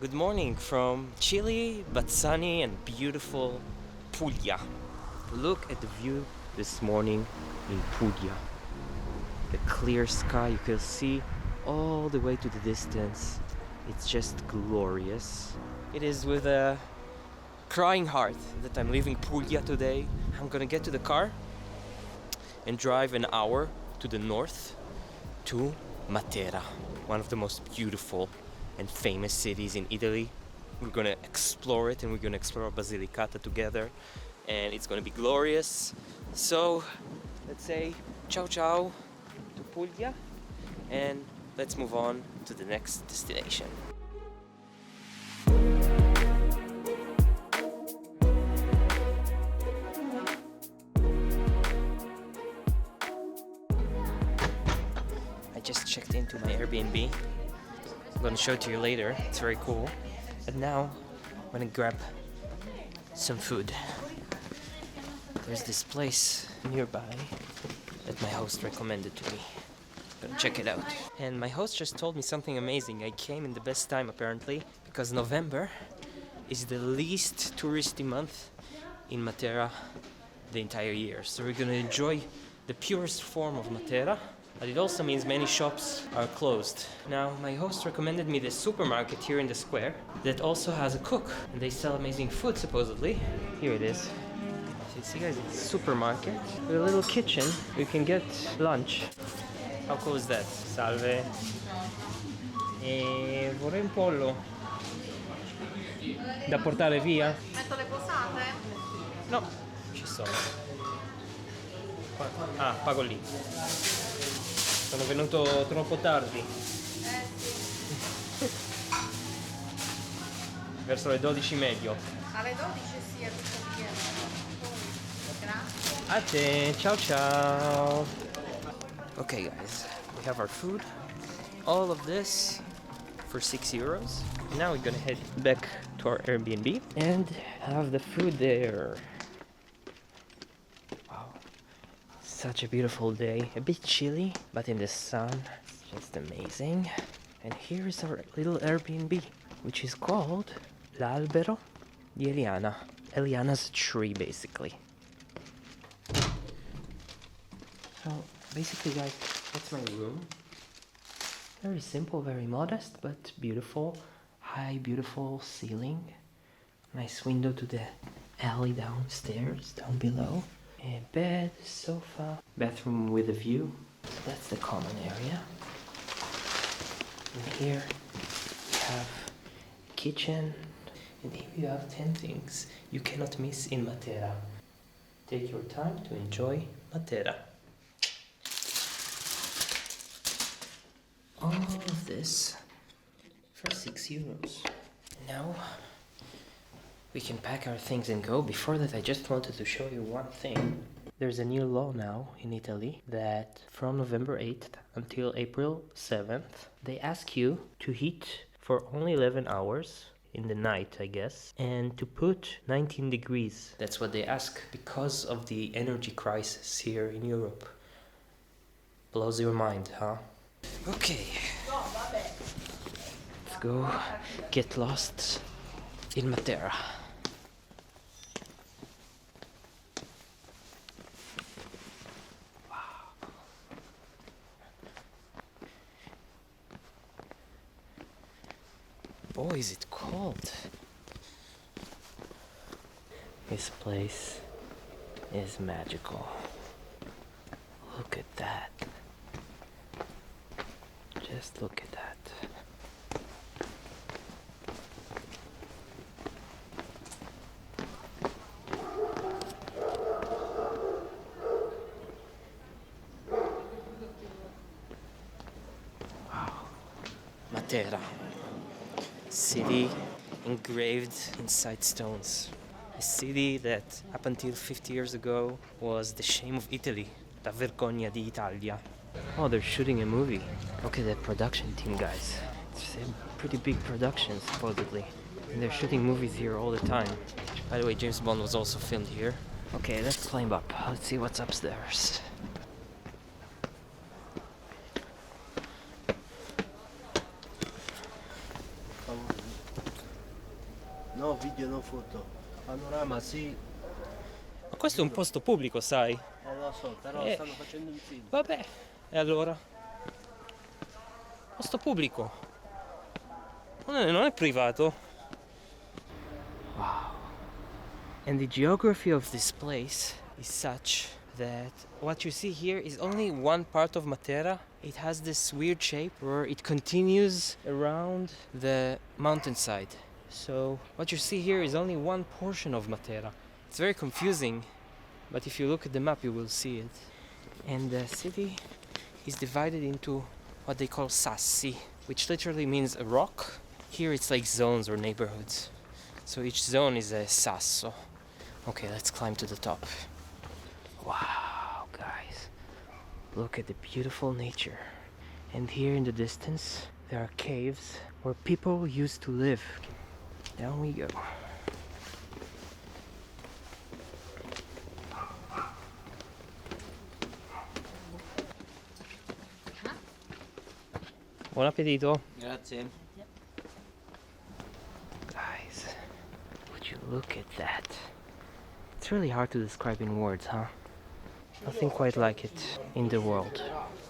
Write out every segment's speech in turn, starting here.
Good morning from chilly but sunny and beautiful Puglia. Look at the view this morning in Puglia. The clear sky you can see all the way to the distance. It's just glorious. It is with a crying heart that I'm leaving Puglia today. I'm gonna get to the car and drive an hour to the north to Matera, one of the most beautiful and famous cities in Italy. We're gonna explore it and we're gonna explore Basilicata together, and it's gonna be glorious. So let's say ciao ciao to Puglia and let's move on to the next destination. I just checked into my Airbnb. I'm gonna show it to you later. It's very cool. But now I'm gonna grab some food. There's this place nearby that my host recommended to me. I'm gonna check it out. And my host just told me something amazing. I came in the best time apparently, because November is the least touristy month in Matera the entire year. So we're gonna enjoy the purest form of Matera. But it also means many shops are closed. Now, my host recommended me this supermarket here in the square that also has a cook. And they sell amazing food, supposedly. Here it is. So you see, guys, it's a supermarket with a little kitchen. You can get lunch. How cool is that? Salve. Vorrei un pollo. Da portare via? Metto le posate? No, ci sono. Ah, pago lì. Sono venuto troppo tardi. Sì. Verso le 12 medio. Alle 12 sì, è tutto pieno. Grazie. A te, ciao ciao. Okay guys, we have our food. All of this for €6. Now we're gonna head back to our Airbnb and have the food there. Wow. Such a beautiful day, a bit chilly, but in the sun, it's just amazing. And here's our little Airbnb, which is called L'Albero di Eliana. Eliana's tree, basically. So, basically, guys, that's my room. Very simple, very modest, but beautiful. High, beautiful ceiling. Nice window to the alley downstairs, down below. A bed, sofa, bathroom with a view. So that's the common area. And here we have kitchen. And here you have 10 things you cannot miss in Matera. Take your time to enjoy Matera. All of this for €6. Now we can pack our things and go. Before that, I just wanted to show you one thing. There's a new law now in Italy that from November 8th until April 7th, they ask you to heat for only 11 hours in the night, I guess, and to put 19 degrees. That's what they ask because of the energy crisis here in Europe. Blows your mind, huh? Okay. Let's go get lost in Matera. Boy, is it cold. This place is magical. Look at that. Just look at that. Wow. Matera. City engraved inside stones. A city that up until 50 years ago was the shame of Italy. La vergogna di Italia. Oh, they're shooting a movie. Look at that production team, guys. It's a pretty big production, supposedly. And they're shooting movies here all the time. By the way, James Bond was also filmed here. Okay, let's climb up. Let's see what's upstairs. No video, no foto. Panorama sì, Ma questo è un posto pubblico, sai? lo so, però stanno facendo un film. Vabbè, e allora? Posto pubblico. Non è privato. Wow. And the geography of this place is such that what you see here is only one part of Matera. It has this weird shape where it continues around the mountainside. So what you see here is only one portion of Matera. It's very confusing, but if you look at the map you will see it. And the city is divided into what they call Sassi, which literally means a rock. Here it's like zones or neighborhoods. So each zone is a sasso. Okay, let's climb to the top. Wow, guys. Look at the beautiful nature. And here in the distance, there are caves where people used to live. Down we go. Buon appetito. Grazie. Guys, would you look at that? It's really hard to describe in words, huh? Nothing quite like it in the world.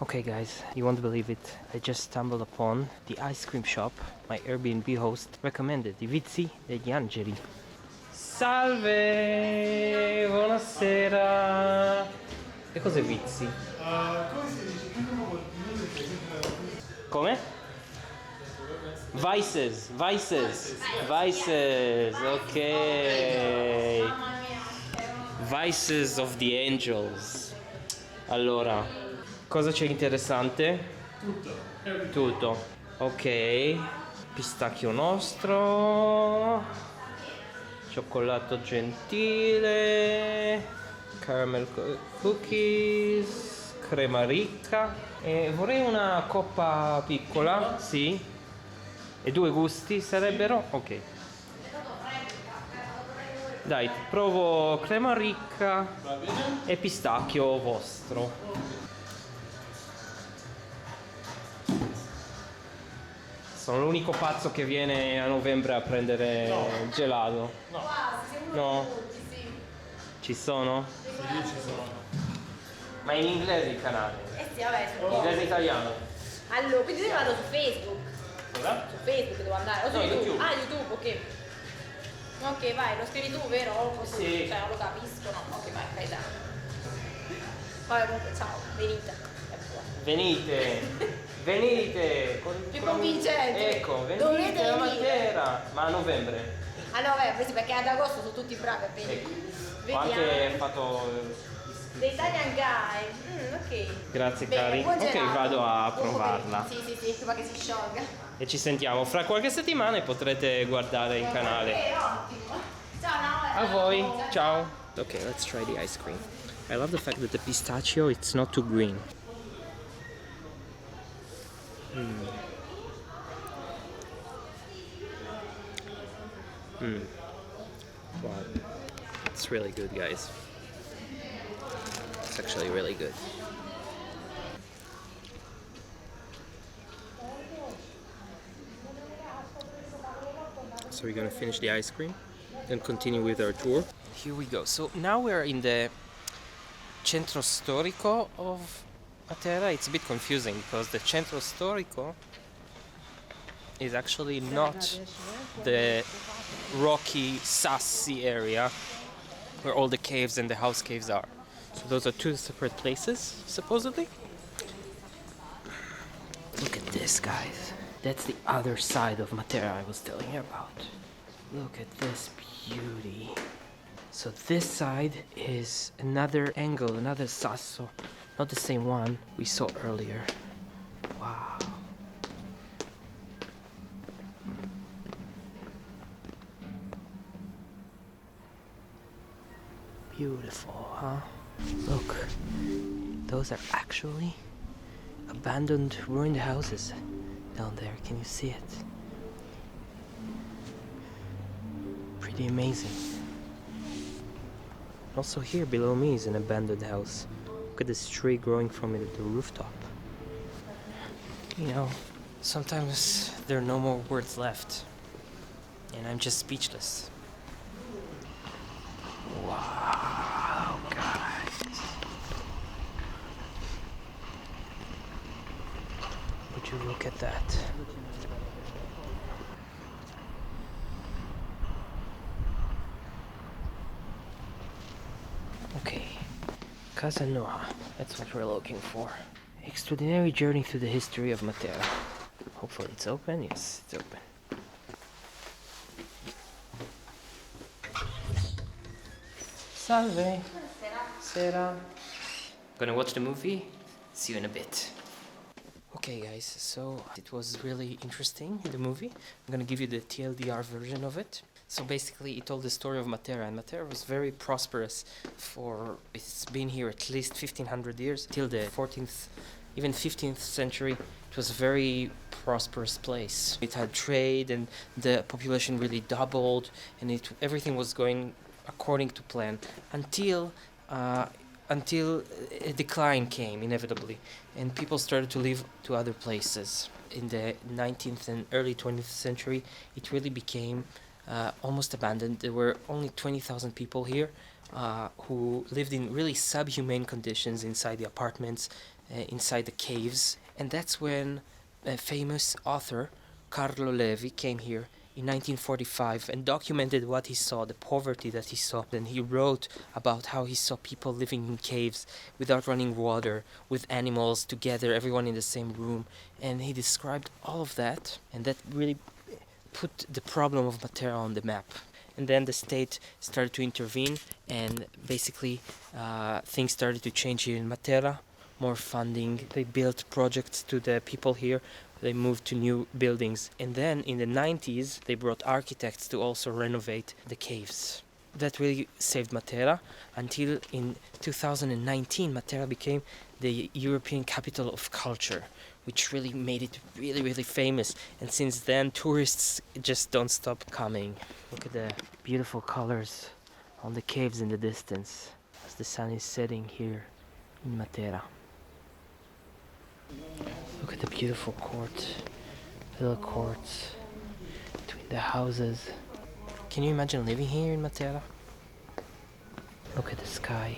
Okay guys, you won't believe it. I just stumbled upon the ice cream shop my Airbnb host recommended, i Vizi degli Angeli. Salve! Buonasera! Che cos'è Vizi? Come? Vices, ok. Vices of the Angels. Allora, cosa c'è interessante? Tutto. Ok. Pistacchio nostro. Cioccolato gentile. Caramel cookies. Crema ricca. E vorrei una coppa piccola, sì. E 2 gusti sarebbero? Ok. Dai, provo crema ricca e pistacchio vostro. Sono l'unico pazzo che viene a novembre a prendere il gelato. No? Ci sono? Sì, ci sono. Ma in inglese il canale? Sì, vabbè, In inglese e italiano? allora, quindi io vado su Facebook. Cosa? Su Facebook devo andare. O su No, YouTube. YouTube. Ah, YouTube, ok. Ok, vai, lo scrivi tu, vero? O così? Sì. Cioè, non lo capisco, no? Ok, vai, fai da. Vabbè, comunque, ciao, venite. Venite! Più convincente. Ecco, venite Dovete a venire. Matera, ma a novembre. Allora, vabbè, sì, perché ad agosto sono tutti bravi a venire. Ecco. Ho Vediamo. anche fatto... Dei Italian guy. Ok. Grazie Bene, cari. buon Ok, gelato. vado a Buon provarla. pomeriggio. Sì, prima che si sciolga. E ci sentiamo fra qualche settimana e potrete guardare il canale. Ottimo. Ciao, Noha. A voi, ciao. Okay, let's try the ice cream. I love the fact that the pistachio it's not too green. Wow, it's really good, guys. It's actually really good. So we're gonna finish the ice cream and continue with our tour. Here we go. So now we're in the centro storico of Matera. It's a bit confusing because the centro storico is actually not the rocky Sassi area where all the caves and the house caves are. So those are 2 separate places, supposedly. Look at this, guys. That's the other side of Matera I was telling you about. Look at this beauty. So this side is another angle, another sasso. Not the same one we saw earlier. Wow. Beautiful, huh? Look, those are actually abandoned, ruined houses down there. Can you see it? Pretty amazing. Also here below me is an abandoned house. Look at this tree growing from it at the rooftop. You know, sometimes there are no more words left. and I'm just speechless. Wow, guys. Would you look at that? Okay, Casa Noha, that's what we're looking for. Extraordinary journey through the history of Matera. Hopefully it's open. Yes, it's open. Salve. Sera. Gonna watch the movie. See you in a bit. Okay guys, so it was really interesting, the movie. I'm gonna give you the TLDR version of it. So basically it told the story of Matera, and Matera was very prosperous it's been here at least 1500 years, till the 14th, even 15th century. It was a very prosperous place. It had trade and the population really doubled, and everything was going according to plan until a decline came inevitably, and people started to leave to other places. In the 19th and early 20th century, it really became almost abandoned. There were only 20,000 people here who lived in really subhumane conditions inside the apartments, inside the caves. And that's when a famous author, Carlo Levi, came here in 1945 and documented what he saw, the poverty that he saw. Then he wrote about how he saw people living in caves without running water, with animals together, everyone in the same room. And he described all of that, and that really put the problem of Matera on the map. And then the state started to intervene, and basically things started to change here in Matera. More funding, they built projects to the people here, they moved to new buildings, and then in the 90s they brought architects to also renovate the caves. That really saved Matera until in 2019 Matera became the European capital of culture, which really made it really famous, and since then tourists just don't stop coming. Look at the beautiful colors on the caves in the distance as the sun is setting here in Matera. Look at the beautiful little courts between the houses. Can you imagine living here in Matera? Look at the sky,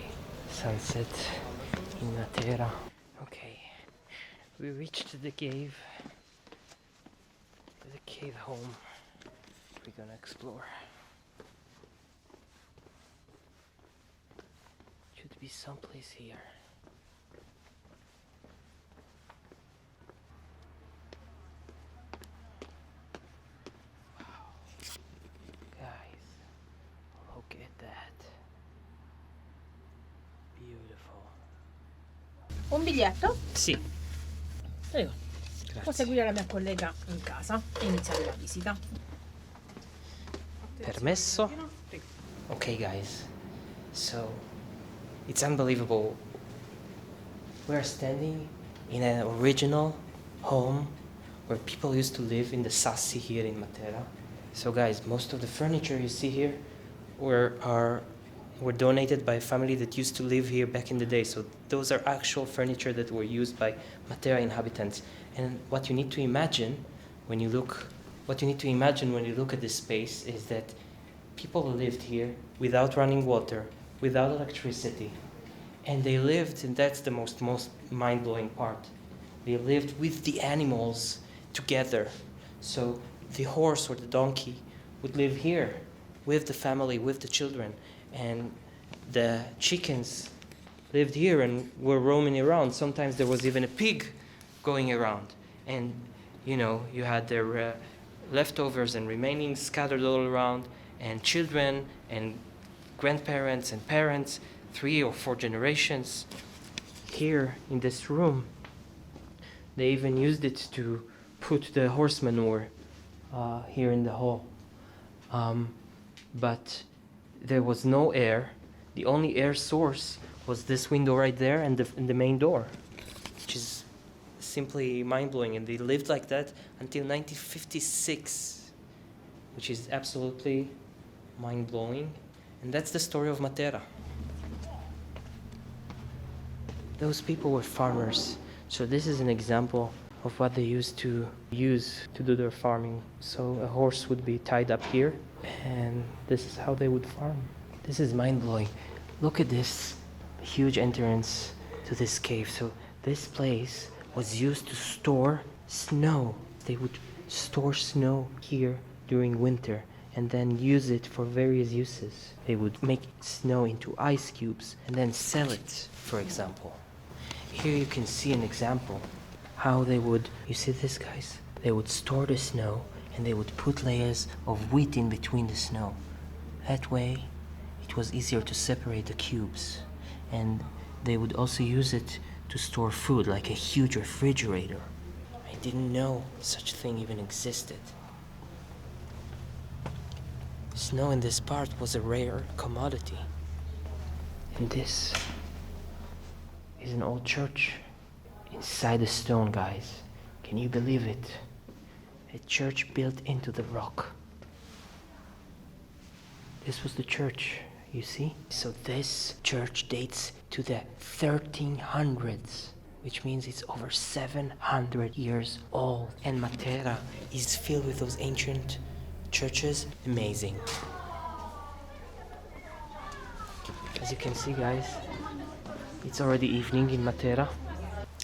sunset in Matera. Okay, we reached the cave home we're gonna explore. Should be someplace here. Look at that. Beautiful. Un biglietto? Sì. Prego. Può Grazie. seguire la mia collega in casa e iniziare la visita. Permesso? Okay guys, so it's unbelievable. We're standing in an original home where people used to live in the Sassi here in Matera. So guys, most of the furniture you see here were donated by a family that used to live here back in the day. So those are actual furniture that were used by Matera inhabitants. And what you need to imagine when you look at this space is that people lived here without running water, without electricity, and they lived, and that's the most mind-blowing part. They lived with the animals together. So the horse or the donkey would live here with the family, with the children, and the chickens lived here and were roaming around. Sometimes there was even a pig going around, and you had their leftovers and remainings scattered all around, and children and grandparents and parents, 3 or 4 generations. Here in this room, they even used it to put the horse manure here in the hall. But there was no air. The only air source was this window right there and the main door, which is simply mind-blowing. And they lived like that until 1956, which is absolutely mind-blowing. And that's the story of Matera. Those people were farmers. So this is an example of what they used to use to do their farming. So a horse would be tied up here, and this is how they would farm. This is mind-blowing. Look at this huge entrance to this cave. So this place was used to store snow. They would store snow here during winter and then use it for various uses. They would make snow into ice cubes and then sell it, for example. Here you can see an example how they would, you see this, guys? They would store the snow and they would put layers of wheat in between the snow. That way it was easier to separate the cubes. And they would also use it to store food, like a huge refrigerator. I didn't know such a thing even existed. Snow in this part was a rare commodity. And this is an old church inside the stone, guys. Can you believe it? A church built into the rock. This was the church, you see? So this church dates to the 1300s, which means it's over 700 years old. And Matera is filled with those ancient churches. Amazing. As you can see, guys, it's already evening in Matera.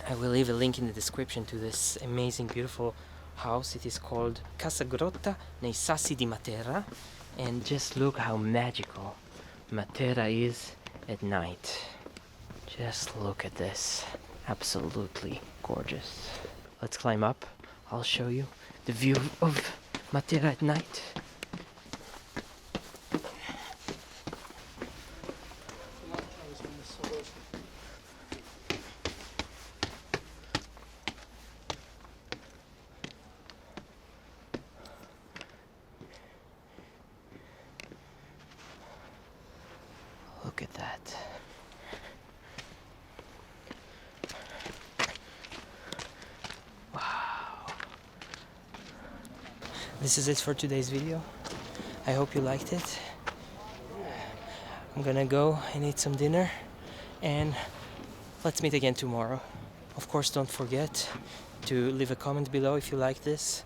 I will leave a link in the description to this amazing, beautiful house. It is called Casa Grotto nei Sassi di Matera. And just look how magical Matera is at night. Just look at this. Absolutely gorgeous. Let's climb up. I'll show you the view of Matera at night. Look at that. Wow. This is it for today's video. I hope you liked it. I'm gonna go and eat some dinner, and let's meet again tomorrow. Of course, don't forget to leave a comment below if you like this.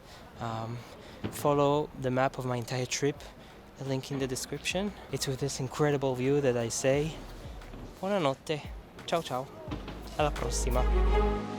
Follow the map of my entire trip, the link in the description. It's with this incredible view that I say buonanotte, ciao ciao, alla prossima.